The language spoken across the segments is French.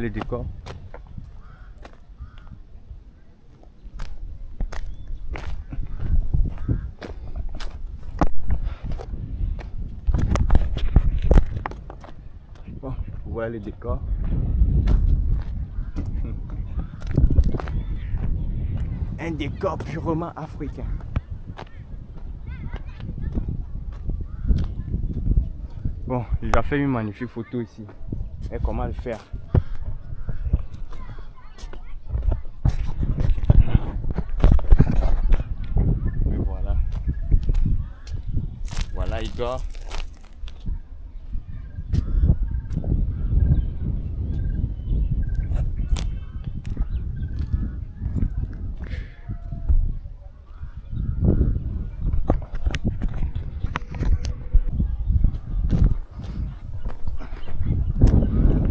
le décor. Bon, vous voyez le décor. Un décor purement africain. Bon, il a fait une magnifique photo ici. Et comment le faire? Et voilà. Voilà Igor.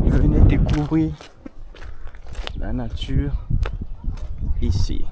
Venez découvrir la nature ici.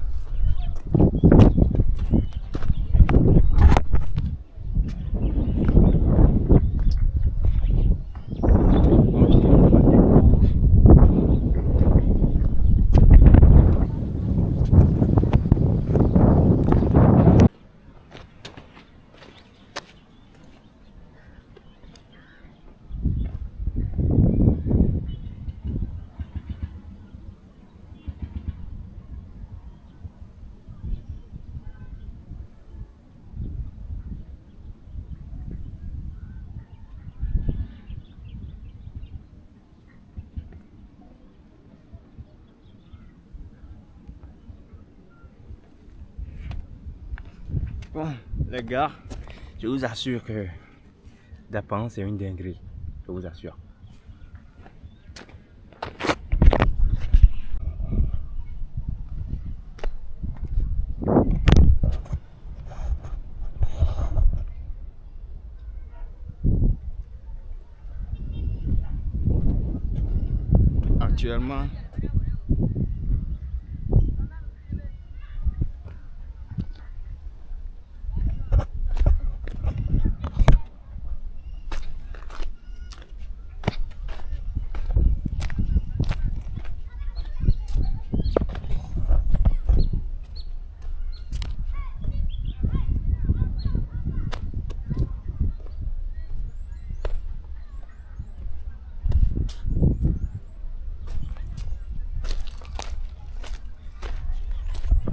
Bon, les gars, je vous assure que d'apparence c'est une dinguerie, je vous assure. Actuellement,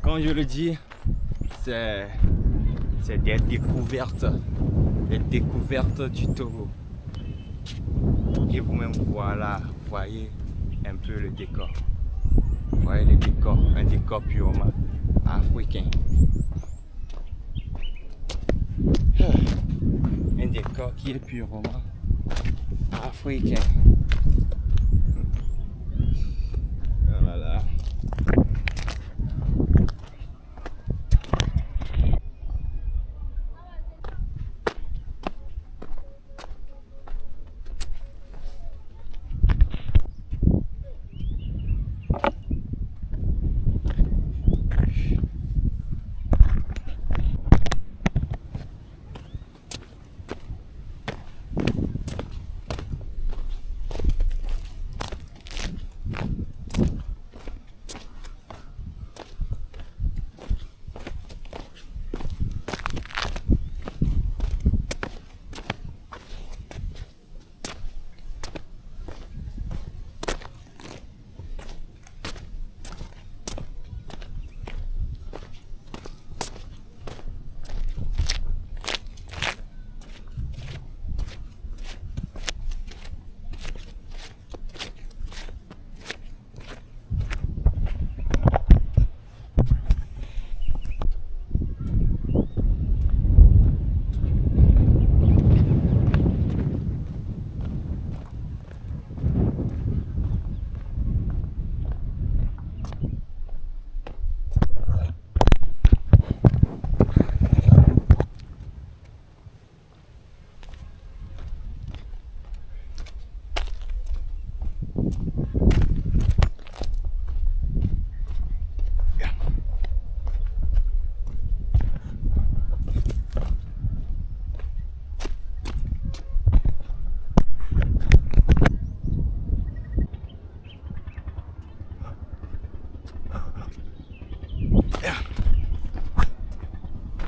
comme je le dis, c'est des découvertes du Togo. Et vous-même, voilà, voyez un peu le décor. Voyez le décor, un décor purement africain. Un décor qui est purement africain. Voilà.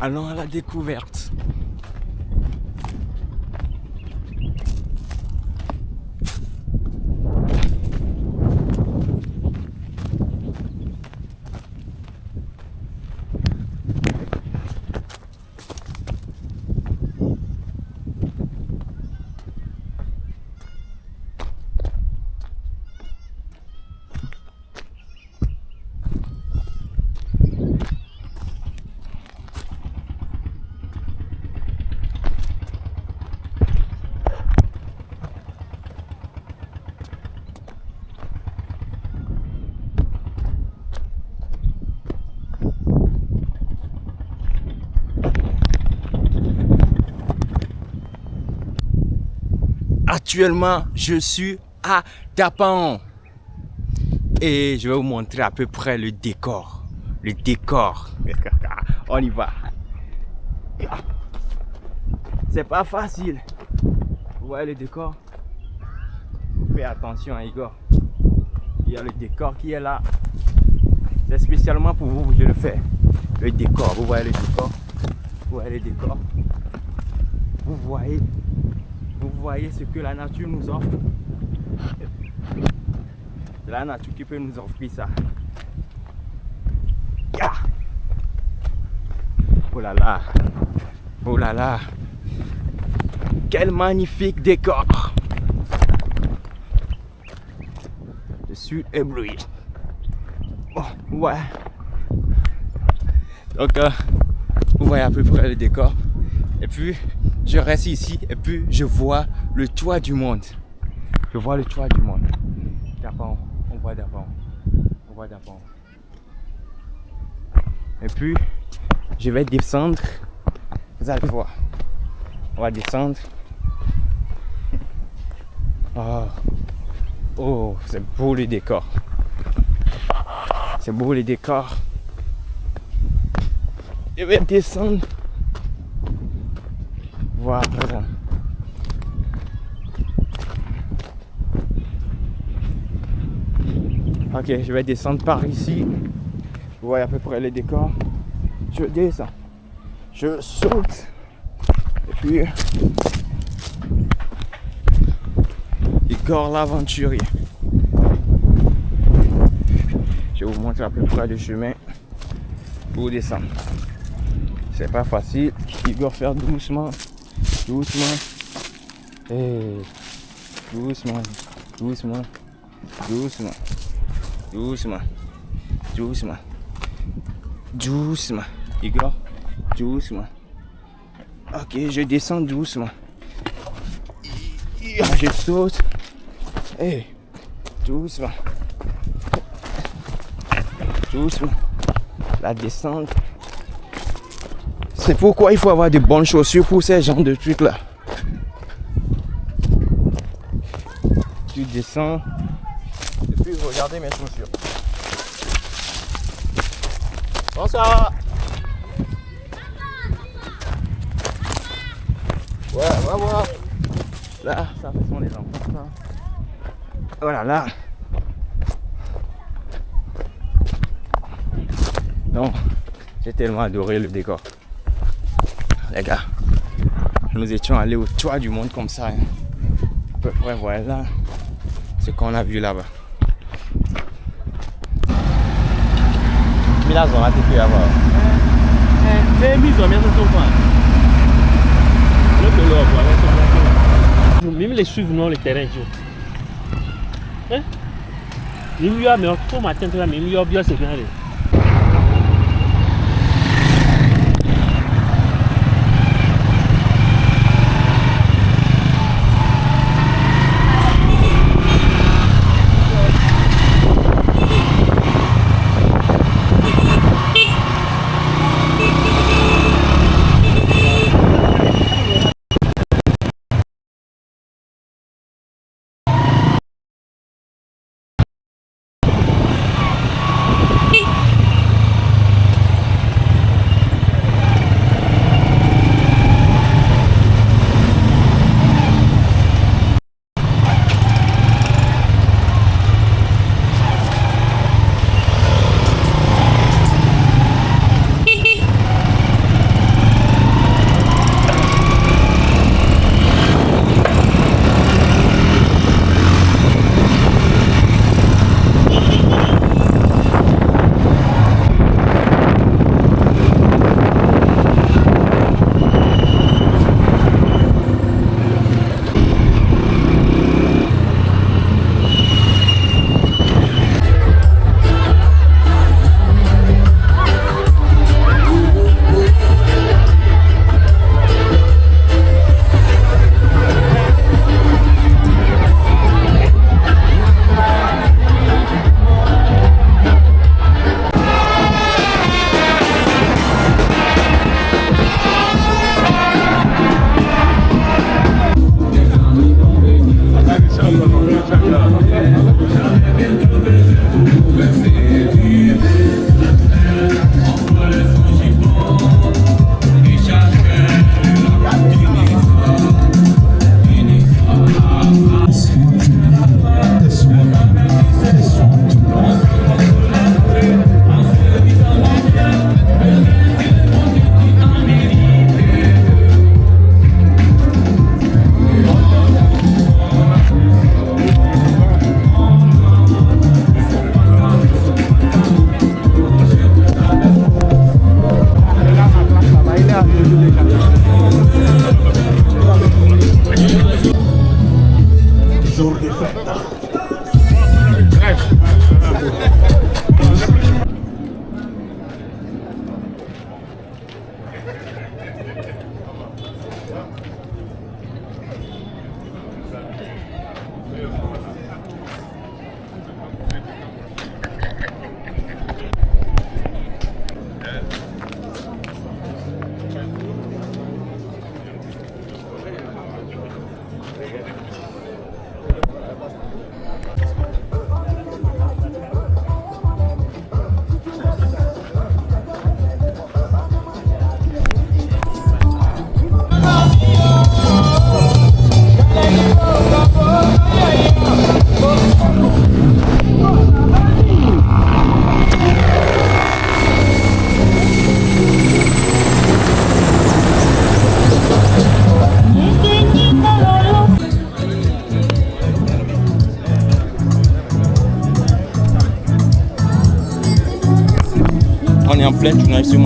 Allons à la découverte. Actuellement, je suis à Dapan et je vais vous montrer à peu près le décor. Le décor. On y va. C'est pas facile. Vous voyez le décor? Faites attention, hein, Igor. Il y a le décor qui est là. C'est spécialement pour vous que je le fais. Le décor. Vous voyez le décor? Vous voyez le décor? Vous voyez ce que la nature nous offre. C'est la nature qui peut nous offrir ça. Yeah. Oh là là. Oh là là. Quel magnifique décor. Je suis ébloui. Oh, ouais. Donc, vous voyez à peu près le décor. Et puis, je reste ici et puis je vois le toit du monde. Je vois le toit du monde. Dapan, on voit Dapan. On voit Dapan. Et puis, je vais descendre. Vous allez voir. On va descendre. Oh, oh, c'est beau le décor. C'est beau le décor. Je vais descendre. Voilà. Ok, je vais descendre par ici. Vous voyez à peu près le décor. Je descends. Je saute. Et puis... Igor l'aventurier. Je vais vous montrer à peu près le chemin pour descendre. C'est pas facile. Igor faire doucement. Doucement. Et doucement. Doucement. Doucement. Doucement. Doucement. Doucement. Igor. Doucement. Ok, je descends doucement. Je saute. Et doucement. Doucement. La descente. C'est pourquoi il faut avoir de bonnes chaussures pour ces genres de trucs là. Tu descends. Et puis regardez mes chaussures. Bonsoir. Ouais, on va voir. Là, ça ce sont les enfants. Voilà, là. Non, j'ai tellement adoré le décor. Les gars, nous étions allés au toit du monde comme ça. Hein. À peu près, voilà ce qu'on a vu là-bas. Mais là, on a été pu avoir. Même les suivre non le terrain. Hein? Il y a mais au matin là même il y a bien c'est bien.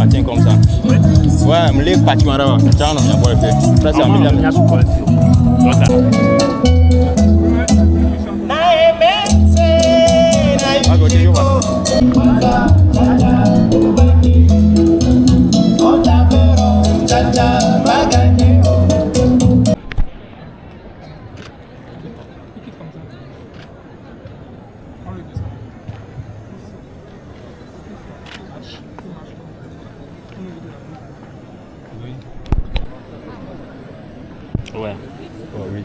matin comme ça. Ouais, me lève parti mara. Tiens, non, il y a pas le fait. Ça c'est un milliard. Ouais. Oh oui.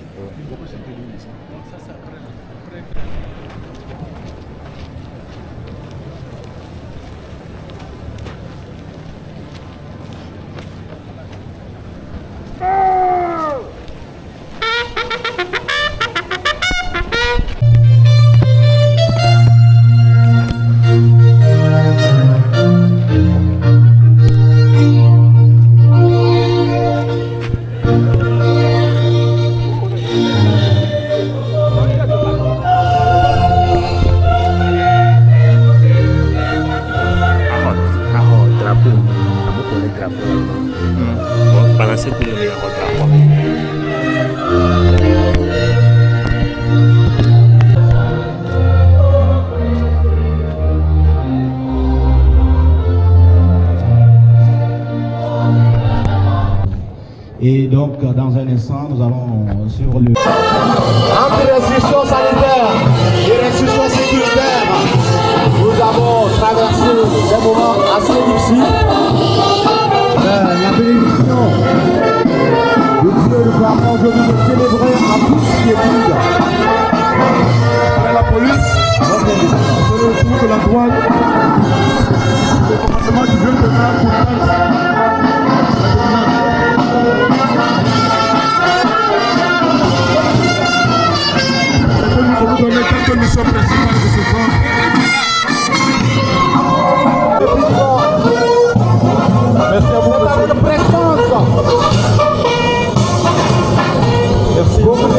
Balancer pour le meilleur drapeau. Et donc, dans un instant, nous allons sur le... Entre restrictions sanitaires et restrictions sécuritaires, nous avons traversé des moments assez difficiles. La bénédiction de Dieu nous permet aujourd'hui de célébrer en toute quiétude. Après la police, on se retrouve la douane, le commandement du vieux demain pour nous allons donner quelques missions principales de ce soir. Merci à vous, monsieur. Merci beaucoup.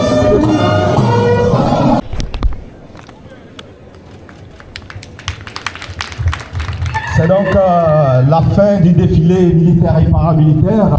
C'est donc la fin du défilé militaire et paramilitaire.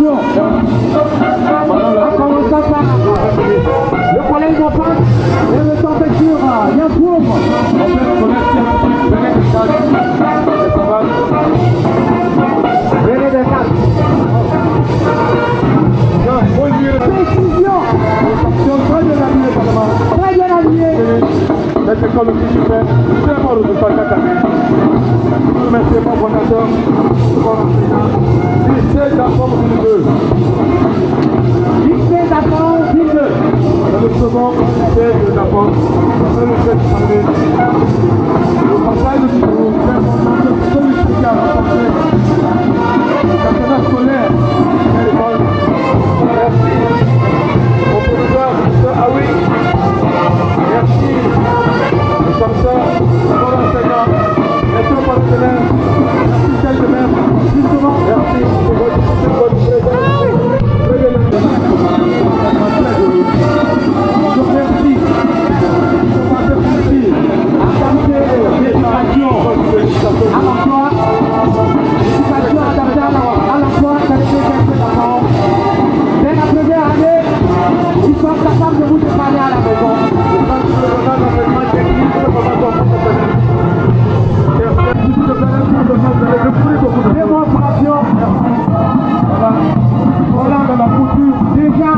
formation. En commençant par le collège d'enfants et le température Yankoum. Venez de 4. Précision. Très bien habillé. C'est comme si tu fais très bon résultat chaque année. Je vous remercie mon fondateur, mon enseignant. Lycée d'enfants Ville 2. Lycée d'enfants Ville 2. C'est le second lycée d'enfants. C'est le fait de le passage du groupe, c'est important de solliciter à renforcer le personnel scolaire à l'école. Merci au professeur Aoui. Merci. Comme ça, bon enseignant, merci au partenaire, merci quel de même, justement, merci pour votre présence. Très bien, je vous remercie. À l'emploi, l'éducation adaptée à l'emploi, ça les enfants. Dès la première année, ils sont capables de vous dépanner à la maison. Démonstration. Voilà de la couture. Déjà,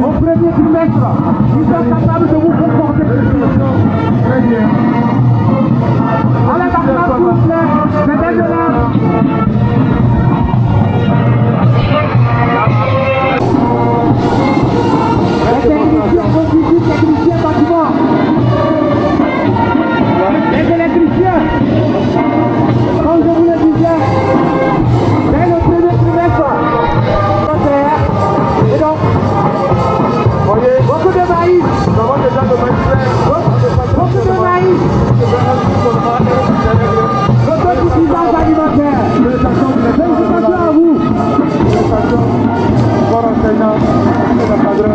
au premier trimestre, ils sont capables de vous comporter. Très bien. Allez, maintenant, s'il vous plaît, mettez de là. Les techniciens conduisent, techniciens bâtiment. Les électriciens, comme je vous le disais, dès le premier trimestre, et donc, voyez, beaucoup de maïs, beaucoup de maïs, l'autosuffisance alimentaire. Félicitations à vous. Bon enseignant, le cadre,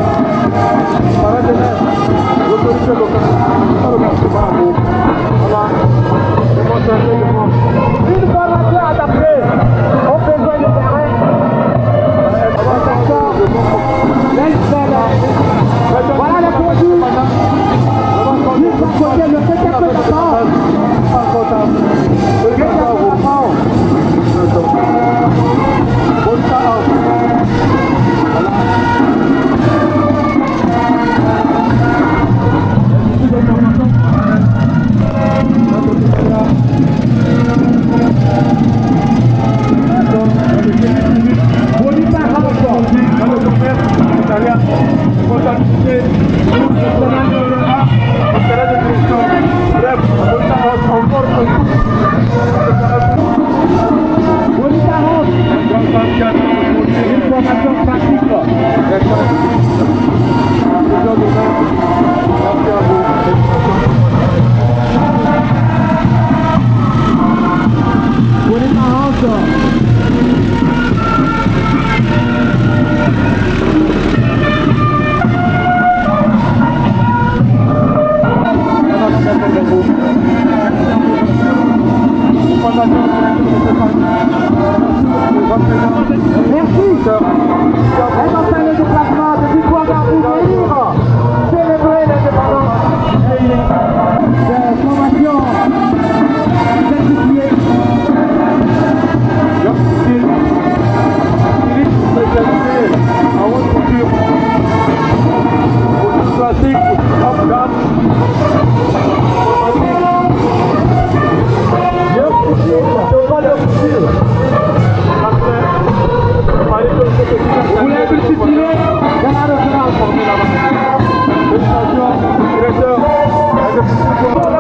parents d'élèves, l'autorité locale, un remerciement à vous. Voilà, démonstration de moi. Une formation adaptée aux besoins du terrain. Voilà les produits. Juste à côté, le fait qu'un peu d'attente. Bonne chance.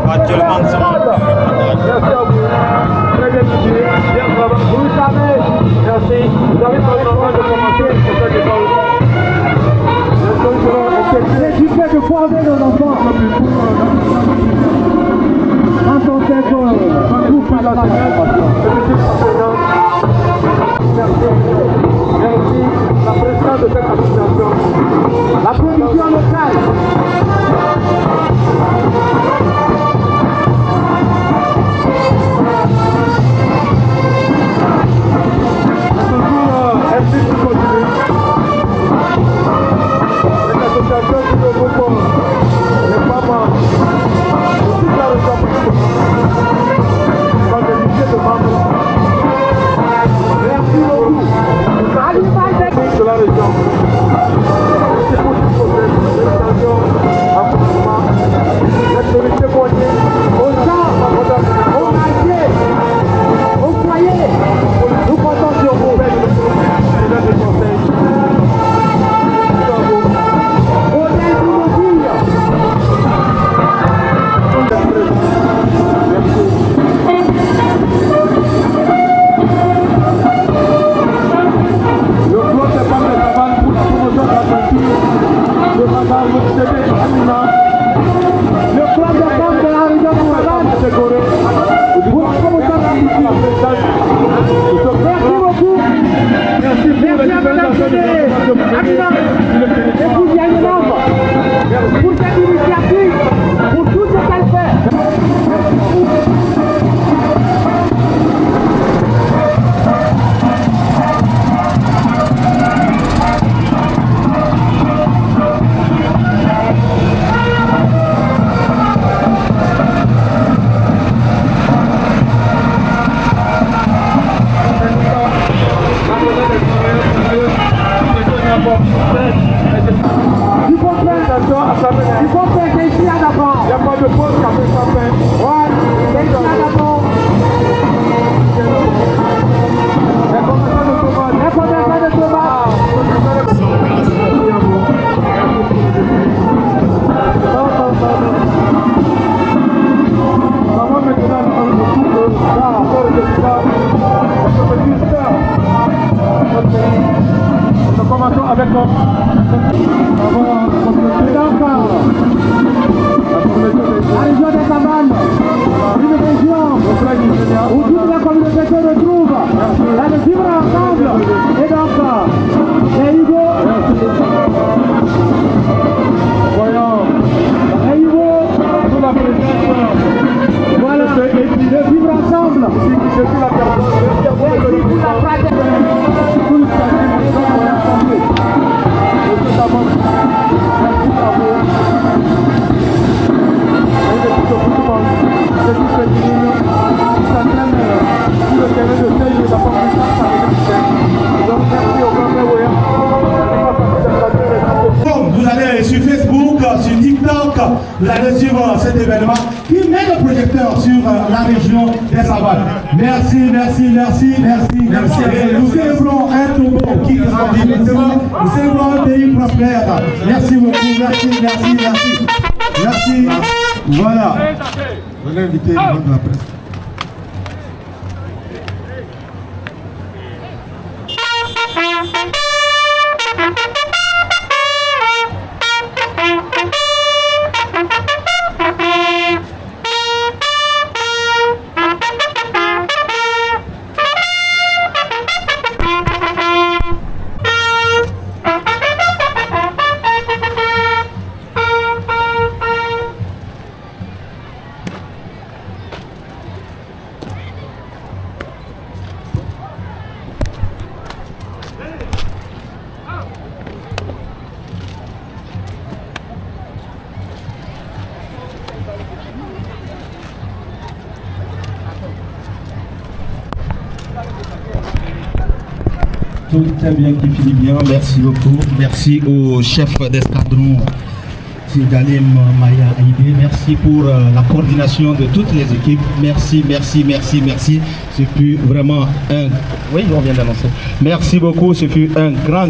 Actuellement, nous sommes en reportage. Merci à vous. Très bien situé. Bien travaillé. Vous savez. Merci. Vous avez parlé de formation. C'est ça qui est pas C'est du fait de former nos enfants. Quand on sait qu'on trouve pas la formation. Merci. Merci. La présence de cette association. La production locale. FCC Il faut faire des ici à d'abord. Il n'y a pas de pause qui a fait ça faire. Ouais, des ici à d'abord. Les commerçants de tomates. Les commerçants de tomates. Maman maintenant, nous commençons avec notre la région des Cabanes, une région où toute la communauté se retrouve, là de vivre ensemble. Et donc, les Hugo, voyons, les Hugo, sous la présence, voilà, de vivre ensemble. Je suis la personne, Vous allez sur Facebook, sur TikTok, vous allez suivre cet événement qui met le projecteur sur la région des Savanes. Merci, merci, merci, merci, merci. Nous célébrons un Togo qui grandit, nous célébrons un pays prospère. Merci beaucoup, merci, merci, merci. Merci. Voilà. Je vais inviter le monde de la presse. Tout est bien qui finit bien, merci beaucoup. Merci au chef d'escadron Sidalim Maya Aïdé. Merci pour la coordination de toutes les équipes. Merci, merci, merci, merci. Ce fut vraiment un... Oui, on vient d'annoncer. Merci beaucoup. Ce fut un grand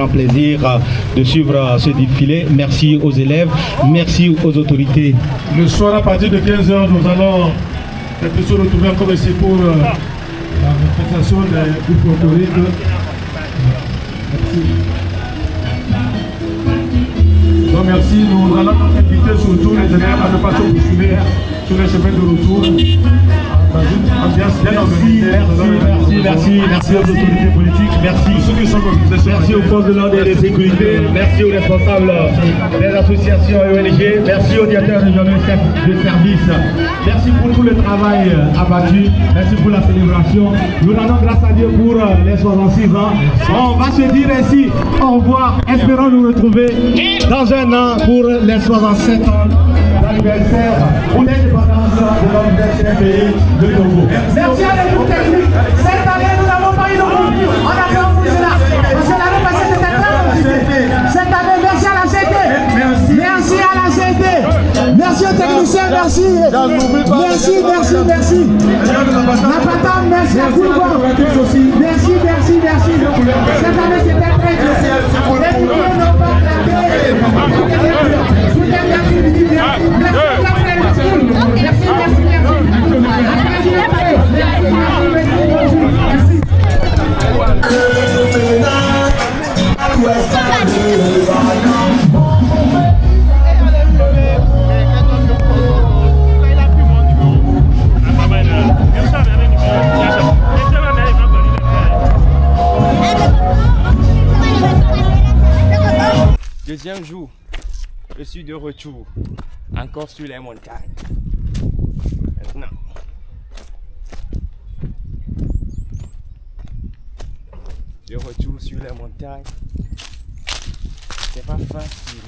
plaisir de suivre ce défilé. Merci aux élèves. Merci aux autorités. Le soir, à partir de 15h, nous allons se retrouver encore ici pour la représentation des groupes autorités. Merci. Donc merci, nous allons inviter surtout les élèves à ne pas se bousculer sur les chemins de retour. Merci aux autorités politiques, merci aux forces de l'ordre et de sécurité, merci aux responsables des associations et ONG, merci aux directeurs régionaux de service, merci pour tout le travail abattu, merci pour la célébration. Nous rendons grâce à Dieu pour les 66 ans. On va se dire ainsi au revoir, espérons nous retrouver dans un an pour les 67 ans d'anniversaire pour l'indépendance de notre pays de Togo. Merci à l'équipe technique. Cette année, nous n'avons pas eu de groupe. On a fait un peu cela. Parce que l'année passée, c'était très compliqué. Cette année, merci à la CT. Merci à la CT. Merci aux techniciens, merci. Merci, merci, merci. La patente, merci à tout le monde. Merci, merci, merci. Cette année, c'était très dur. Les boulons n'ont pas claqué. Deuxième jour, je suis de retour, encore sur les montagnes. Maintenant, de retour sur les montagnes, c'est pas facile.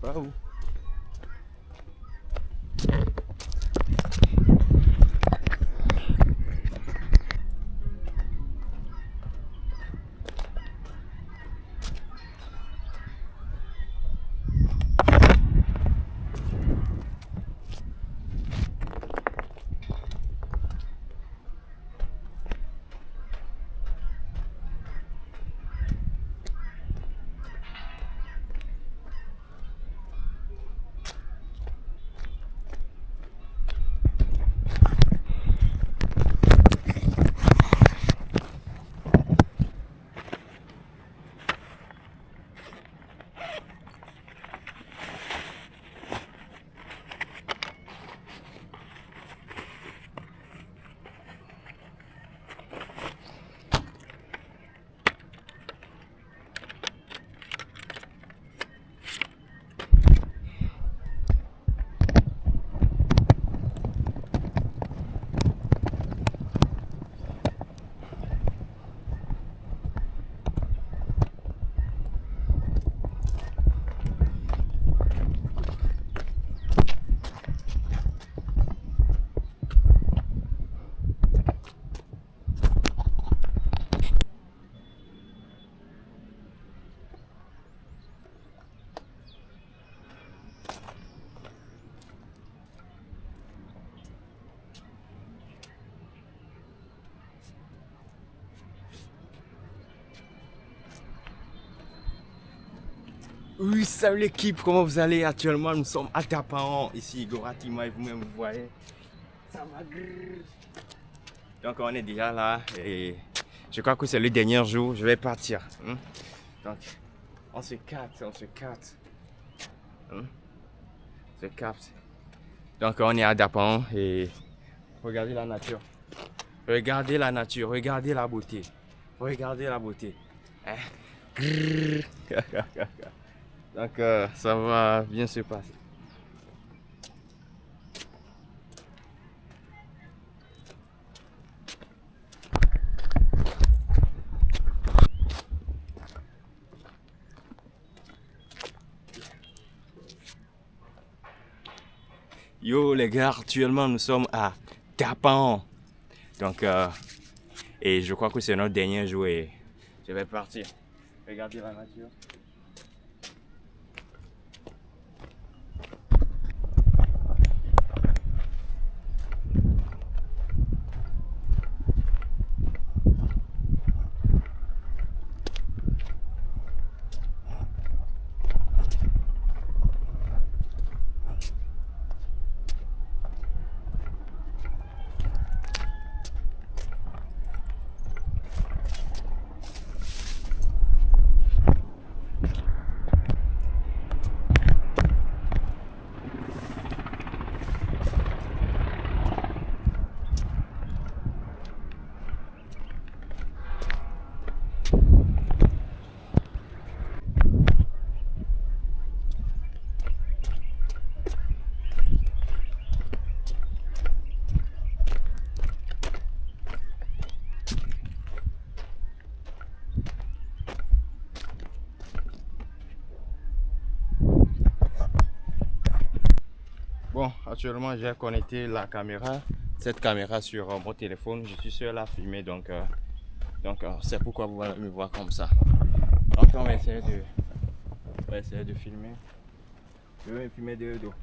Waouh. Oui, salut l'équipe, comment vous allez? Actuellement, nous sommes à Dapaon, ici, Goratima, et vous-même, vous voyez. Ça va grrr. Donc, on est déjà là, et je crois que c'est le dernier jour, je vais partir. Donc, on se capte. On se capte. Donc, on est à Dapaon, et regardez la nature. Regardez la nature, regardez la beauté. Hein? Donc ça va bien se passer. Yo les gars, actuellement nous sommes à Dapaon. Donc et je crois que c'est notre dernier jour et je vais partir. Regardez la nature. Bon, actuellement j'ai connecté cette caméra sur mon téléphone. Je suis seul à filmer, donc c'est pourquoi vous allez me voir comme ça. Donc on va essayer de filmer. Je vais filmer de dos.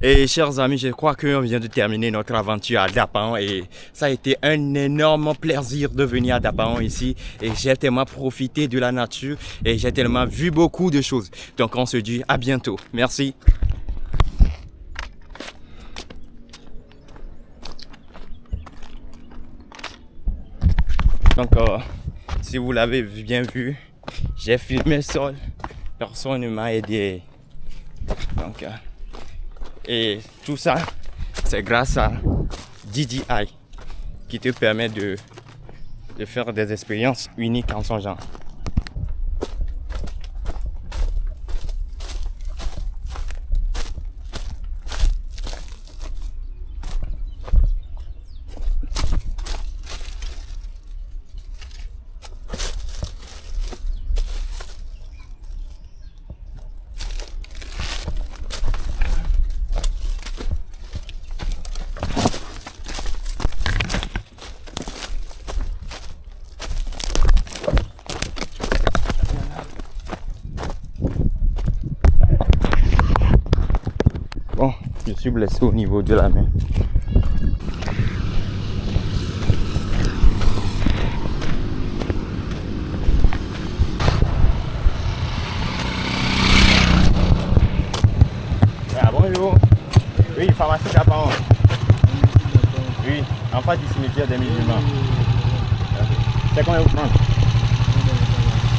Et chers amis, je crois qu'on vient de terminer notre aventure à Dapaon et ça a été un énorme plaisir de venir à Dapaon ici et j'ai tellement profité de la nature et j'ai tellement vu beaucoup de choses. Donc on se dit à bientôt. Merci. Donc si vous l'avez bien vu, j'ai filmé seul. Personne ne m'a aidé. Donc et tout ça, c'est grâce à DJI qui te permet de faire des expériences uniques en son genre. Bon, je suis blessé au niveau de la main. Ah, bonjour. Oui, pharmacie Dapaon. Oui, en face du cimetière des musulmans. C'est combien vous prendre?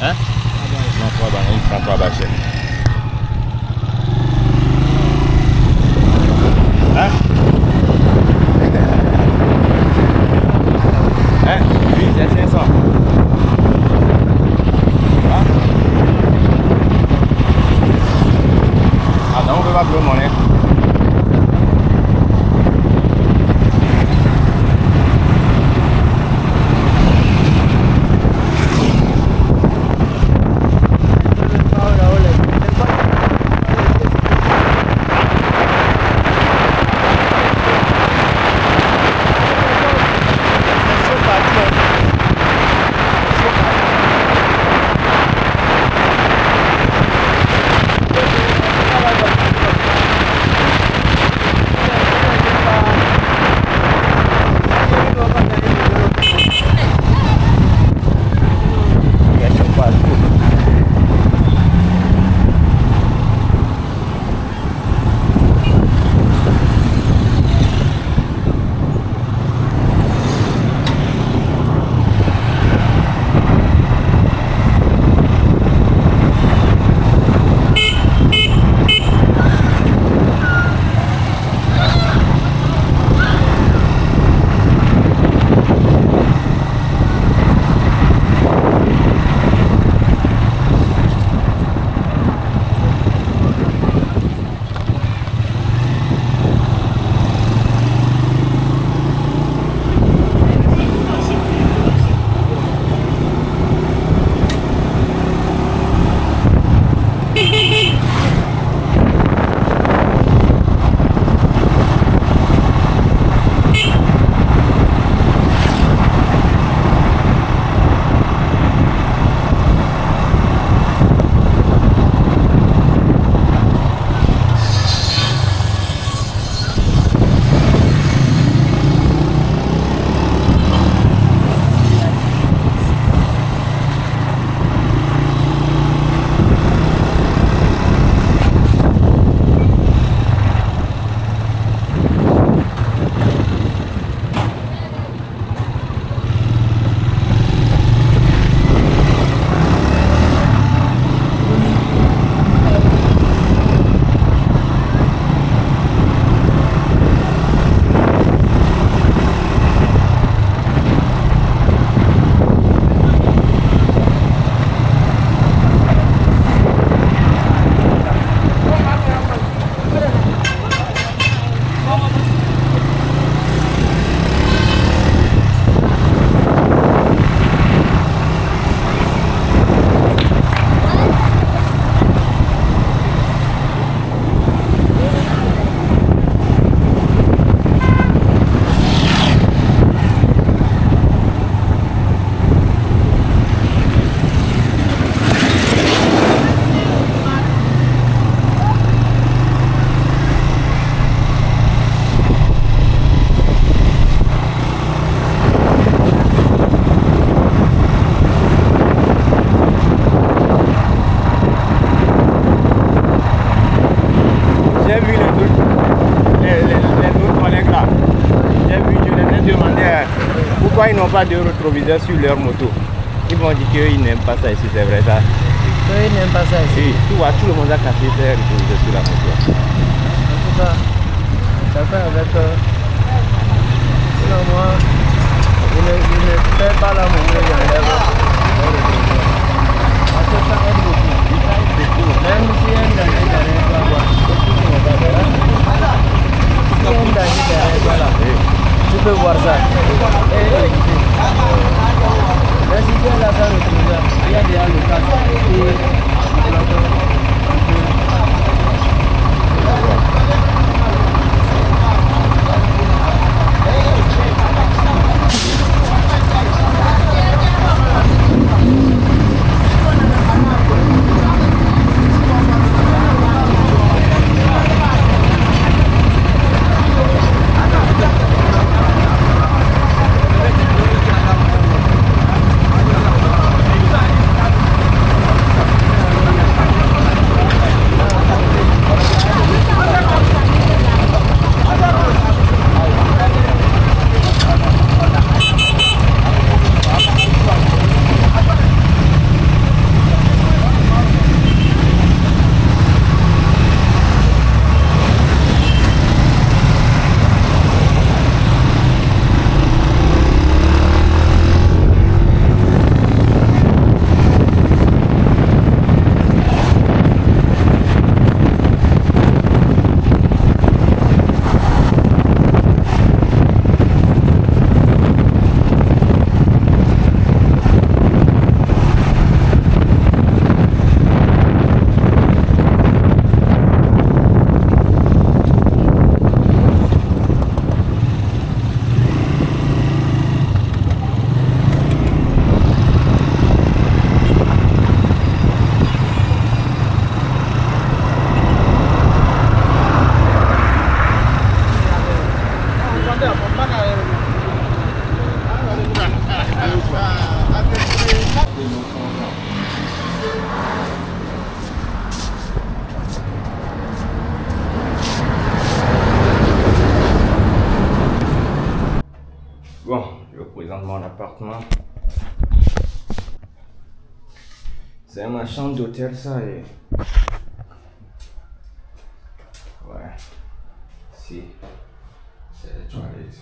Hein? Non, 3 balles, il prend 3 balles chèques. Hein? Hein? Oui, j'ai 500. Hein? Ah non, on peut pas plus monnaie. je demandais pourquoi ils n'ont pas de rétroviseur sur leur moto. Ils vont dire qu'ils n'aiment pas ça ici, c'est vrai ça. Ils n'aiment pas ça ici. Oui, tu vois, tout le monde a cassé ses rétroviseurs sur la moto. En tout cas, ça fait avec sinon moi, il ne fait pas la moto, il enlève. Parce que ça aide beaucoup. Même si il y a un danger derrière toi, s'il y a un danger derrière toi là, tu peux voir ça. Et éviter. Mais si tu as la fin de trouver, il y a déjà le casque et le plateau. Bon, je vous présente mon appartement. C'est ma chambre d'hôtel, ça. Et... ouais. Si. C'est les toilettes.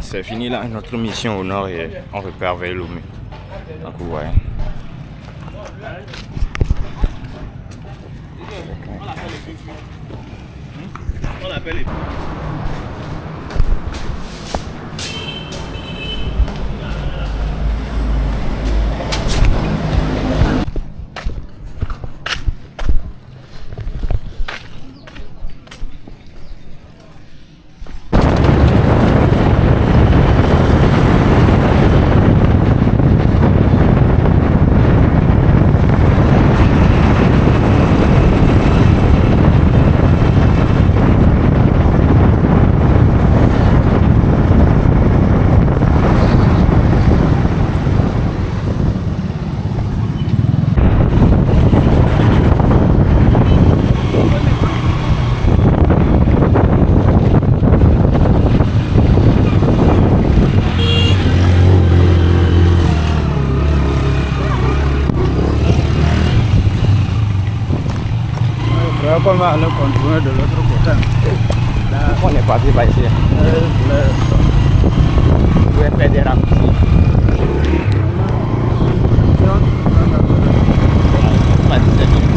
C'est fini là, notre mission au nord et on repart vers Lomé. Donc vous voyez. On l'appelle les... qu'on va aller continuer de l'autre côté. Là, On est parti par ici. Vous pouvez faire des raccourcis. Pas 17 minutes.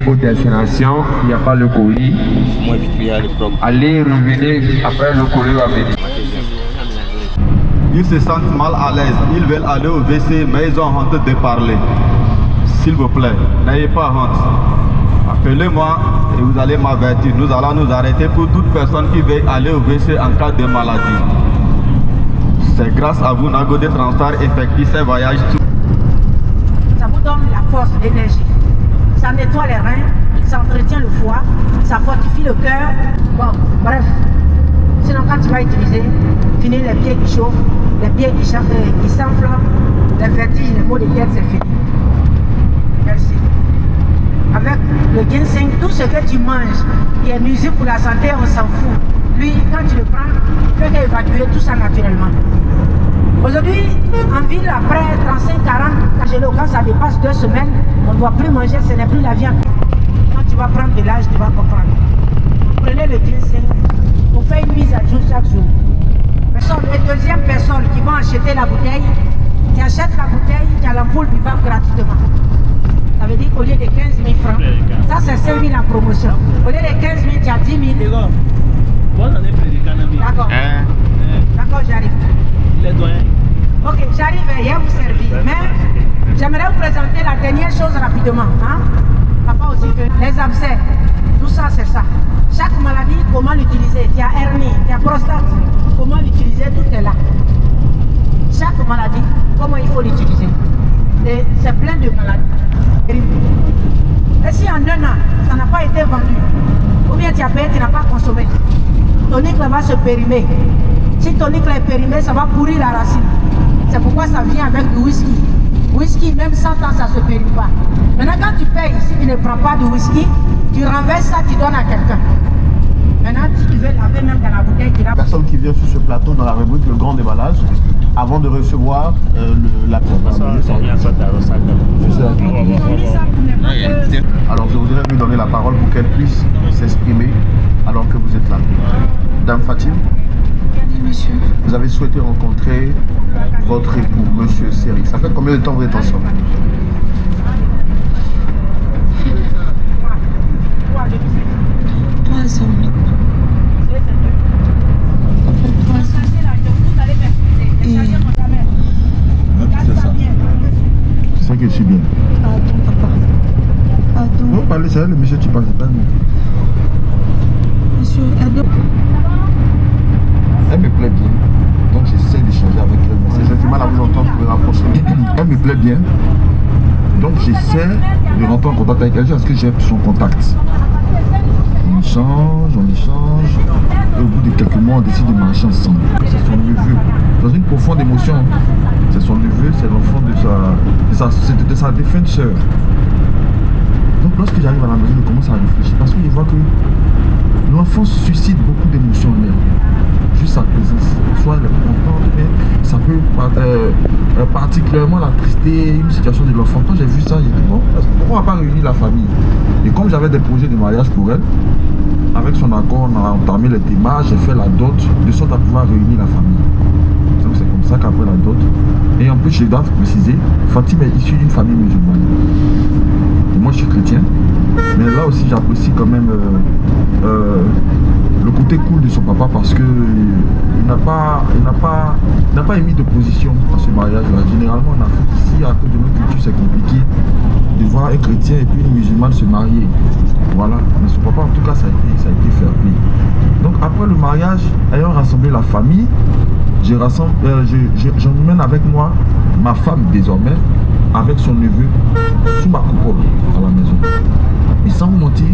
Pour destination, il n'y a pas le colis. Allez, revenez, après le colis va venir. Ils se sentent mal à l'aise, ils veulent aller au WC, mais ils ont honte de parler. S'il vous plaît, n'ayez pas honte. Appelez-moi et vous allez m'avertir. Nous allons nous arrêter pour toute personne qui veut aller au WC en cas de maladie. C'est grâce à vous, Nago de Transtar effectue ces voyages. Ça vous donne la force, l'énergie. Ça nettoie les reins, ça entretient le foie, ça fortifie le cœur. Bon, bref. Sinon, quand tu vas utiliser, finir les pieds qui chauffent, les pieds qui s'enflamment, les vertiges, les maux de tête, c'est fini. Merci. Avec le ginseng, tout ce que tu manges qui est nuisible pour la santé, on s'en fout. Lui, quand tu le prends, il fait évacuer tout ça naturellement. Aujourd'hui, en ville, après 35-40, quand ça dépasse 2 semaines, on ne doit plus manger, ce n'est plus la viande. Quand tu vas prendre de l'âge, tu vas comprendre. Prenez le ginseng, on fait une mise à jour chaque jour. Les deuxièmes personnes qui vont acheter la bouteille, qui achètent la bouteille, qui a l'ampoule buvable gratuitement. Ça veut dire qu'au lieu de 15 000 francs, ça c'est 5 000 en promotion. Au lieu de 15 000, tu as 10 000. D'accord. D'accord, j'arrive. Ok, j'arrive à vous servir. Mais j'aimerais vous présenter la dernière chose rapidement. Hein? Papa aussi que les abcès, tout ça c'est ça. Chaque maladie, comment l'utiliser? Il y a hernie, il y a prostate, comment l'utiliser? Tout est là. Chaque maladie, comment il faut l'utiliser? C'est plein de maladies. Et si en 1 an, ça n'a pas été vendu, ou bien tu as payé, tu n'as pas consommé, ton nicle va se périmer. Si ton nicle est périmé, ça va pourrir la racine. C'est pourquoi ça vient avec du whisky. Whisky, même 100 ans, ça ne se périme pas. Maintenant, quand tu payes, si tu ne prends pas de whisky, tu renverses ça, tu donnes à quelqu'un. Maintenant, si tu veux laver même dans la bouteille, tu l'as. Personne qui vient sur ce plateau dans la rubrique Le Grand Déballage, avant de recevoir la Alors, je voudrais lui donner la parole pour qu'elle puisse s'exprimer alors que vous êtes là. Dame Fatim, monsieur. vous avez souhaité rencontrer votre époux, monsieur Seri. Ça fait combien de temps vous êtes ensemble? C'est ça que je suis bien. Pardon, papa. Pardon. Non, parlez, c'est le monsieur, tu parles pas de nous. Monsieur, elle me plaît bien. Donc j'essaie d'échanger avec elle. J'ai du mal à vous entendre pour me rapprocher. Elle me plaît bien. Donc j'essaie de rentrer en contact avec elle parce que j'ai son contact. On échange. Et au bout de quelques mois, on décide de marcher ensemble. C'est son neveu. Dans une profonde émotion. C'est son neveu, c'est l'enfant de sa défunte sœur. Donc lorsque j'arrive à la maison, je commence à réfléchir parce que je vois que l'enfant suscite beaucoup d'émotions en elle. Juste sa présence. Soit elle est contente, mais ça peut particulièrement la tristesse, une situation de l'enfant. Quand j'ai vu ça, j'ai dit bon, pourquoi on va pas réunir la famille? Et comme j'avais des projets de mariage pour elle, avec son accord, on a entamé les démarches, j'ai fait la dot, de sorte à pouvoir réunir la famille. Donc c'est comme ça qu'après la dot, et en plus je dois préciser, Fatim est issue d'une famille musulmane. Et moi je suis chrétien, mais là aussi j'apprécie quand même le côté cool de son papa parce que il n'a pas émis d'opposition à ce mariage-là. Généralement en Afrique ici, à cause de notre culture, c'est compliqué de voir un chrétien et puis une musulmane se marier. Voilà, mais son papa en tout cas ça a été fair play. Donc après le mariage, ayant rassemblé la famille, j'emmène avec moi ma femme désormais, avec son neveu, sous ma coupole à la maison. Et sans vous mentir,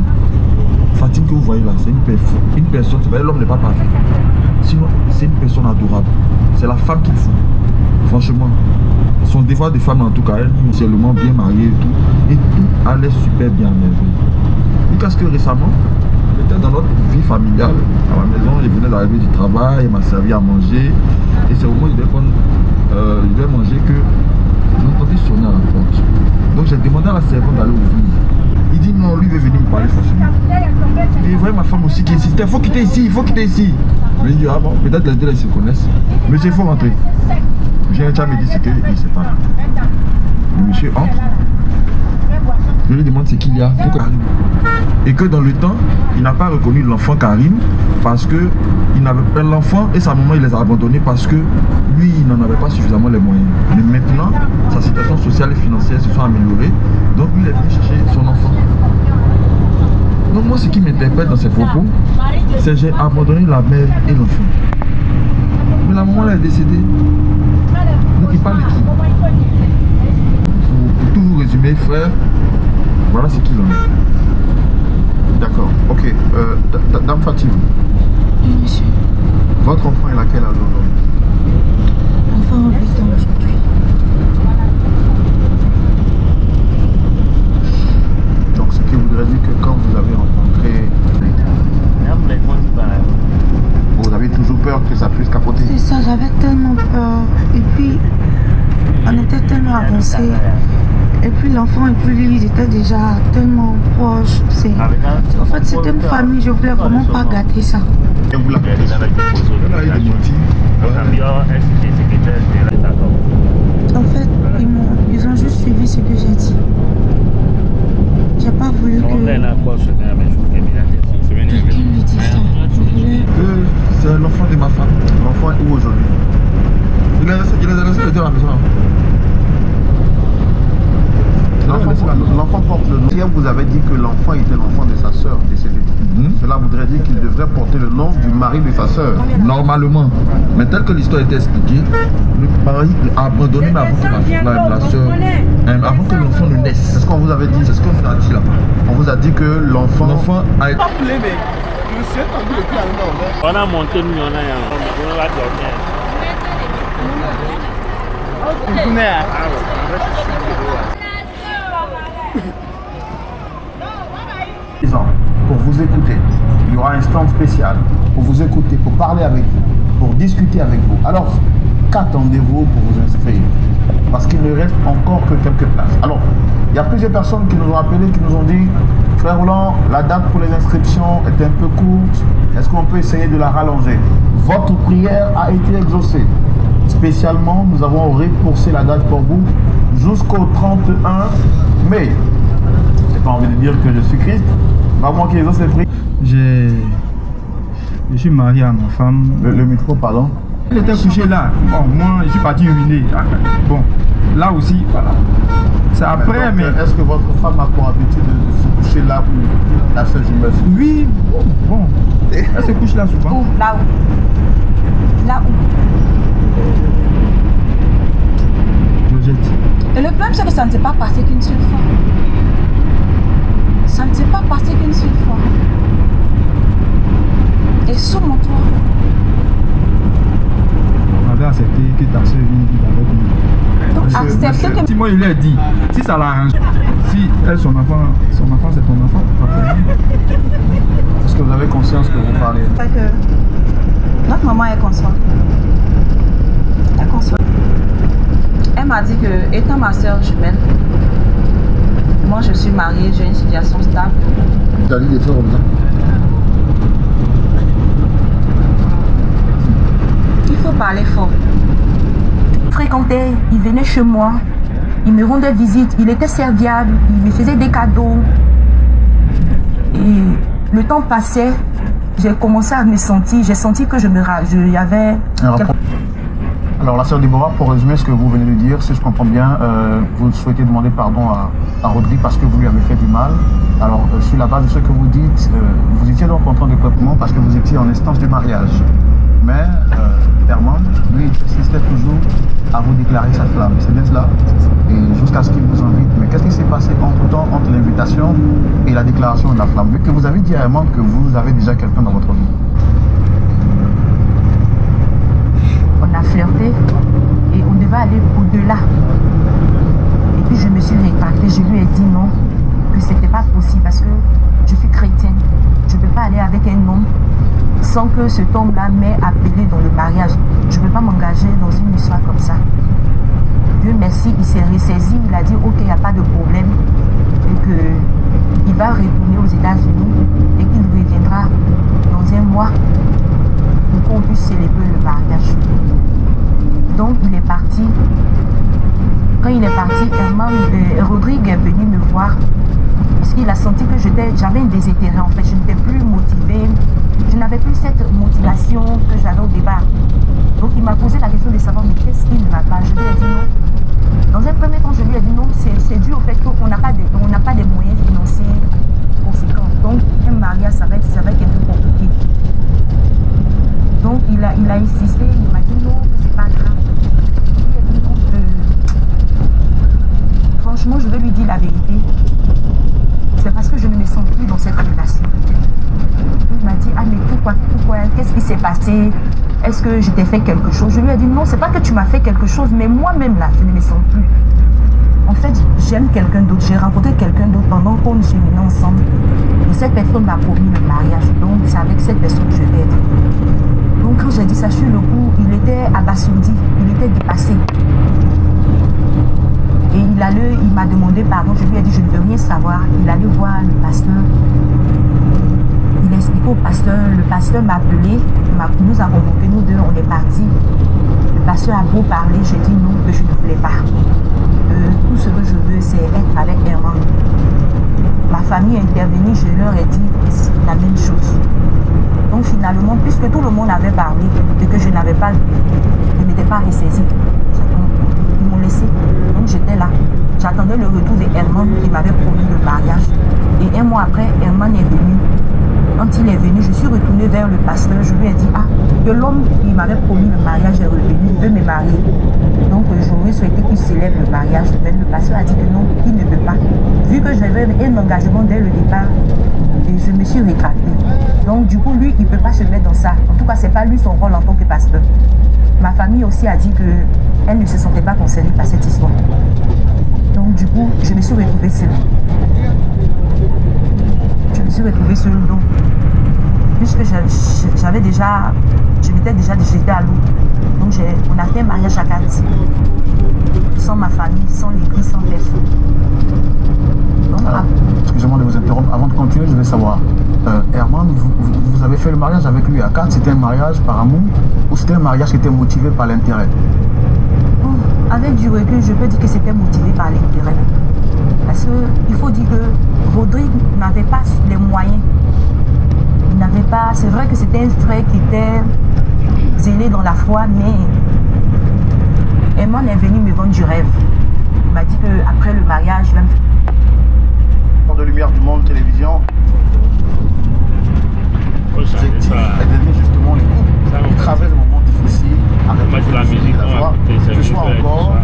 Fatim que vous voyez là, c'est une personne, l'homme n'est pas parfait. Sinon, c'est une personne adorable. C'est la femme qu'il faut. Franchement, son devoir de femme en tout cas, elle est seulement bien mariée et tout allait super bien à merveille. Parce que récemment, j'étais dans notre vie familiale. À la maison, il venait d'arriver du travail, il m'a servi à manger. Et c'est au moment où je devais manger que j'ai entendu sonner à la porte. Donc j'ai demandé à la servante d'aller ouvrir. Il dit non, lui veut venir me parler forcément. Et vous voyez ma femme aussi qui insistait, il faut quitter ici, il faut quitter ici. Je lui ai dit, ah bon, peut-être les deux là, ils se connaissent. Monsieur, il faut rentrer. Monsieur Echa me dit c'est qu'il ne sait pas. Le monsieur entre. Je lui demande ce qu'il y a pour Karim. Et que dans le temps, il n'a pas reconnu l'enfant Karim parce que l'enfant et sa maman, il les a abandonnés parce que lui, il n'en avait pas suffisamment les moyens. Mais maintenant, sa situation sociale et financière se sont améliorées. Donc lui, il est venu chercher son enfant. Donc moi, ce qui m'interpelle dans ces propos, c'est que j'ai abandonné la mère et l'enfant. Mais la maman, elle est décédée. Donc il parle de qui? Pour tout vous résumer, frère, voilà ce qu'il en est. D'accord, ok. Dame Fatim. Oui, monsieur. Votre enfant est à quel âge aujourd'hui? L'enfant a 8 ans aujourd'hui. Donc ce qui voudrait dire que quand vous avez rencontré, vous avez toujours peur que ça puisse capoter? C'est ça, j'avais tellement peur. Et puis, on était tellement avancés. Et puis l'enfant et puis lui, ils étaient déjà tellement proches. En fait, c'était une famille, je voulais vraiment pas gâter ça. Et vous l'avez dit? En fait, ils ont juste suivi ce que j'ai dit. J'ai pas voulu que quelqu'un lui dise ça. Je voulais... C'est l'enfant de ma femme. L'enfant est où aujourd'hui? Il est resté à la maison. L'enfant porte le nom. Hier, vous avez dit que l'enfant était l'enfant de sa sœur décédée. Cela voudrait dire qu'il devrait porter le nom du mari de sa sœur. Normalement. Mais tel que l'histoire était expliquée, le mari a abandonné avant que la sœur, avant que l'enfant ne naisse. C'est ce qu'on vous avait dit, c'est ce qu'on vous a dit là-bas. On vous a dit que l'enfant a été... On a monté, on va dormir. Pour vous écouter, il y aura un stand spécial pour vous écouter, pour parler avec vous, pour discuter avec vous. Alors, qu'attendez-vous pour vous inscrire? Parce qu'il ne reste encore que quelques places. Alors, il y a plusieurs personnes qui nous ont appelé, qui nous ont dit, frère Roland, la date pour les inscriptions est un peu courte. Est-ce qu'on peut essayer de la rallonger? Votre prière a été exaucée. Spécialement, nous avons repoussé la date pour vous jusqu'au 31 mai. Je n'ai pas envie de dire que je suis Christ. Vraiment qu'ils ont ces prix. Je suis marié à ma femme. Le micro, pardon. Elle était couchée là. Bon, moi, je suis parti uriner. Bon, là aussi, voilà. C'est après, mais... Est-ce que votre femme a pour habitude de se coucher là où la sœur jumelle? Oui, bon. Elle se couche là souvent. Où? Là où? Là où? Georgette. Et le problème, c'est que ça ne s'est pas passé qu'une seule fois. Ça ne s'est pas passé qu'une seule fois. Et sous mon toit. On avait accepté que ta soeur vienne vivre avec nous. Donc accepter que... Si moi il lui a dit, si ça l'arrange, si elle, son enfant c'est ton enfant, est-ce que vous avez conscience que vous parlez? C'est que notre maman est consciente. Elle est consciente. m'a dit que, étant ma soeur jumelle, moi je suis mariée, j'ai une situation stable. Tu as dit des choses comme ça? Il faut parler fort. Il fréquentait, il venait chez moi, il me rendait visite, il était serviable, il me faisait des cadeaux. Et le temps passait, j'ai commencé à me sentir, j'ai senti que y avait... Alors la sœur Déborah, pour résumer ce que vous venez de dire, si je comprends bien, vous souhaitez demander pardon à Rodrigue parce que vous lui avez fait du mal. Alors sur la base de ce que vous dites, vous étiez donc en train de peuplement parce que vous étiez en instance de mariage. Mais Herman, lui, il insistait toujours à vous déclarer sa flamme. C'est bien cela? Et jusqu'à ce qu'il vous invite. Mais qu'est-ce qui s'est passé entre-temps, entre l'invitation et la déclaration de la flamme? Vu que vous avez dit à Herman que vous avez déjà quelqu'un dans votre vie. On a flirté et on devait aller au-delà. Et puis je me suis rétractée, je lui ai dit non, que c'était pas possible parce que je suis chrétienne. Je ne peux pas aller avec un homme sans que cet homme-là m'ait appelé dans le mariage. Je ne peux pas m'engager dans une histoire comme ça. Dieu merci, il s'est ressaisi, il a dit ok, il n'y a pas de problème et qu'il va retourner aux États-Unis et qu'il reviendra dans un mois pour qu'on puisse célébrer le mariage. Donc il est parti. Quand il est parti, Rodrigue est venu me voir parce qu'il a senti que j'avais un désintérêt en fait. Je n'étais plus motivée. Je n'avais plus cette motivation que j'avais au départ. Donc il m'a posé la question de savoir mais qu'est-ce qui ne va pas. Je lui ai dit non. Dans un premier temps, je lui ai dit non, c'est dû au fait qu'on n'a pas des moyens financiers conséquents. Donc un mariage, ça va être un peu compliqué. Donc il a insisté, il m'a dit non, c'est pas grave. Je lui ai dit non, franchement, je vais lui dire la vérité. C'est parce que je ne me sens plus dans cette relation. Il m'a dit, ah mais pourquoi, qu'est-ce qui s'est passé? Est-ce que je t'ai fait quelque chose? Je lui ai dit, non, c'est pas que tu m'as fait quelque chose, mais moi-même là, je ne me sens plus. En fait, j'aime quelqu'un d'autre, j'ai rencontré quelqu'un d'autre pendant qu'on cheminait ensemble. Et cette personne m'a promis le mariage, donc c'est avec cette personne que je vais être. Donc quand j'ai dit ça sur le coup, il était abasourdi, il était dépassé. Et il m'a demandé pardon, je lui ai dit je ne veux rien savoir. Il allait voir le pasteur. Il expliquait au pasteur, le pasteur m'a appelé, nous a convoqués, nous deux, on est partis. Le pasteur a beau parler, j'ai dit non, que je ne voulais pas. Tout ce que je veux, c'est être avec Herman. Ma famille est intervenue, je leur ai dit la même chose. Donc finalement, puisque tout le monde avait parlé et que je n'étais pas ressaisie, ils m'ont laissé. Donc j'étais là. J'attendais le retour de Herman qui m'avait promis le mariage. Et un mois après, Herman est venu. Quand il est venu, je suis retournée vers le pasteur. Je lui ai dit, que l'homme qui m'avait promis le mariage est revenu, il veut me marier. Donc j'aurais souhaité qu'il célèbre le mariage. Mais le pasteur a dit que non, il ne peut pas. Vu que j'avais un engagement dès le départ, et je me suis rétractée. Donc du coup, lui, il ne peut pas se mettre dans ça. En tout cas, ce n'est pas lui son rôle en tant que pasteur. Ma famille aussi a dit qu'elle ne se sentait pas concernée par cette histoire. Donc du coup, je me suis retrouvée seule. Je me suis retrouvée seule, donc, puisque je m'étais déjà déjetée à l'eau. Donc on a fait un mariage à 4. Sans ma famille, sans l'église, sans personne. Excusez-moi de vous interrompre. Avant de continuer, je veux savoir, Herman, vous avez fait le mariage avec lui à 4. C'était un mariage par amour ou c'était un mariage qui était motivé par l'intérêt? Avec du recul, je peux dire que c'était motivé par l'intérêt. Parce qu'il faut dire que Rodrigue n'avait pas les moyens. Il n'avait pas... C'est vrai que c'était un frère qui était zélé dans la foi, mais Herman est venu me vendre du rêve. Il m'a dit qu'après le mariage, il va me faire... De Lumière du Monde Télévision. L'objectif est d'aider justement les couples qui traversent des moments difficiles avec la musique, la joie. Je sois encore.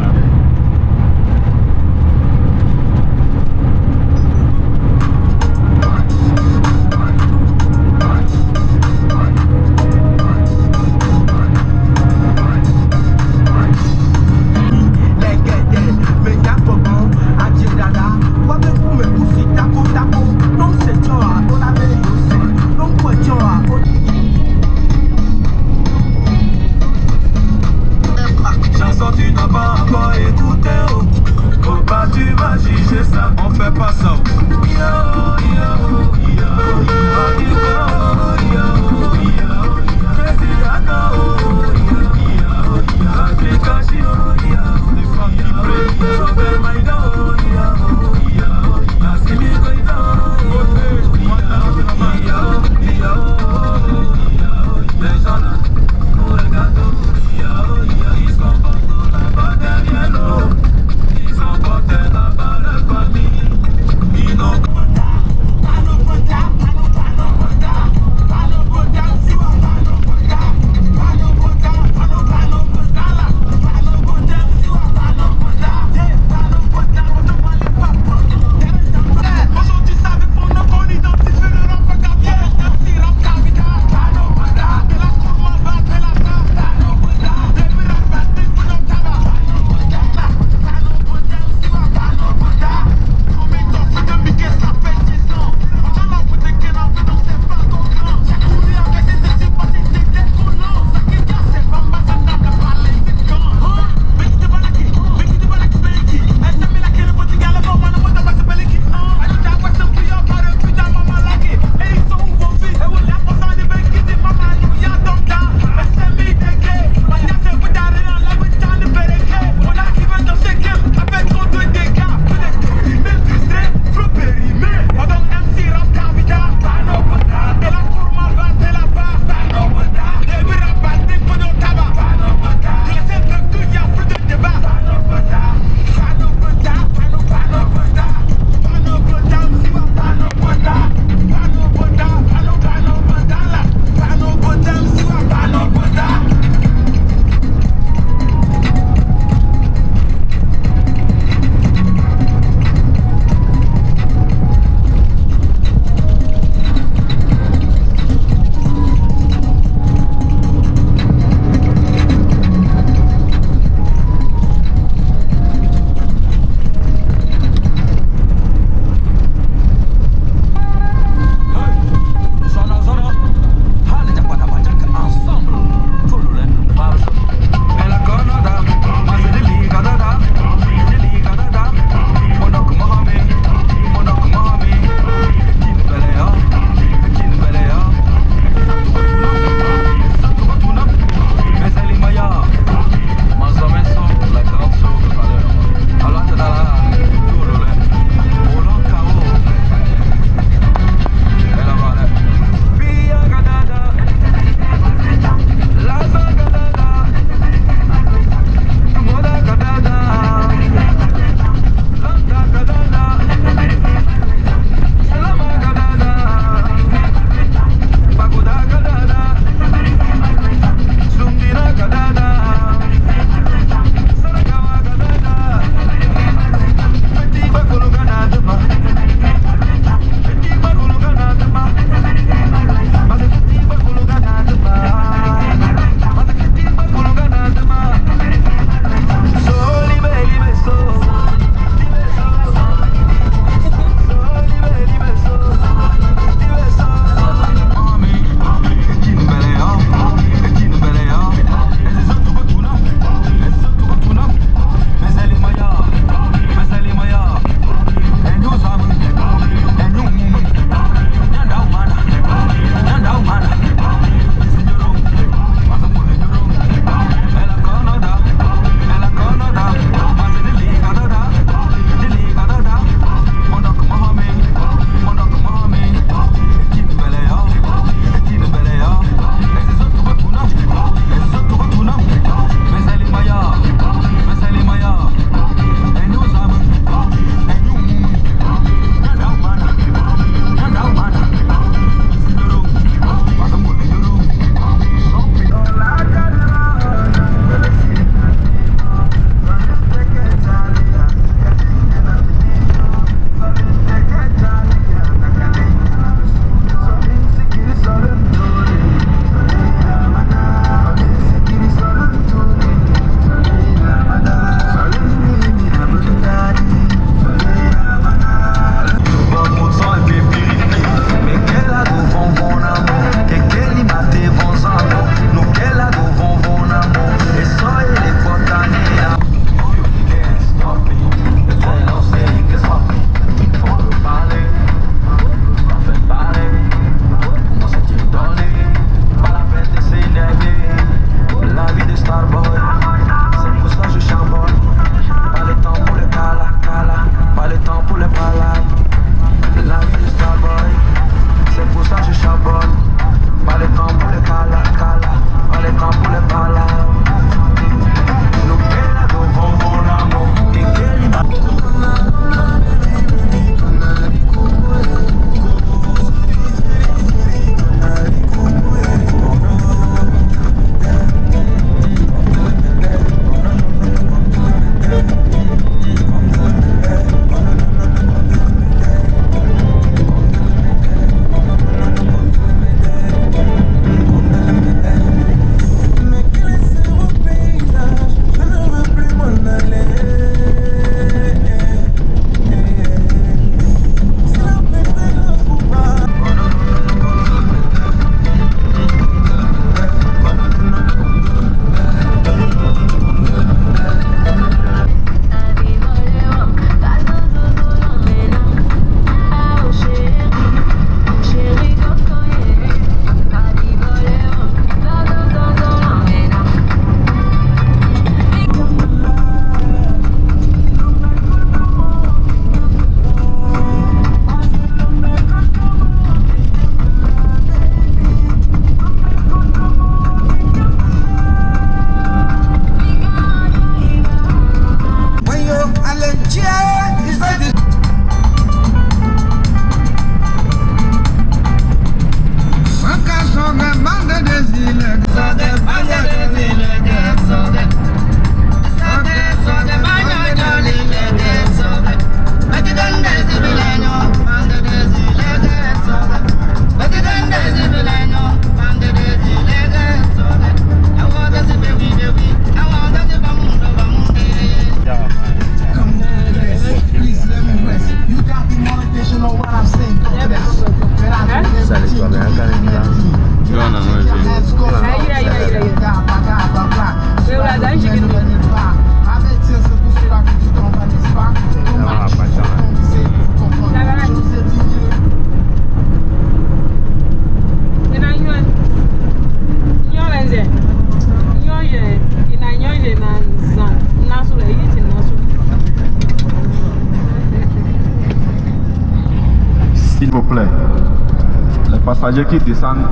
passagers qui descendent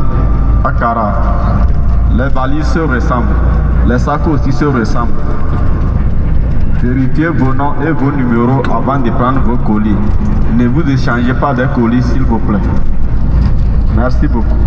à Kara. Les valises se ressemblent, les sacs aussi se ressemblent. Vérifiez vos noms et vos numéros avant de prendre vos colis. Ne vous échangez pas des colis s'il vous plaît. Merci beaucoup.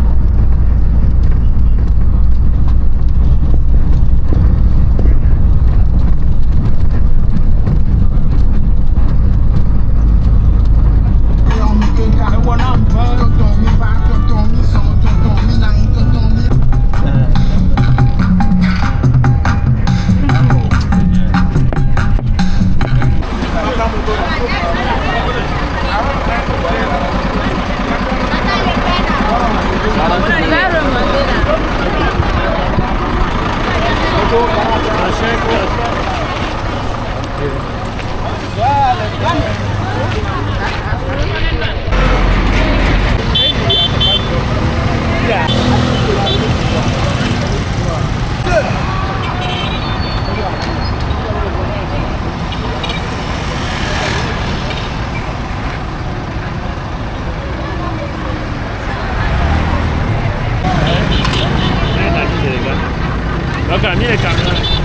Donc, mis les caméras.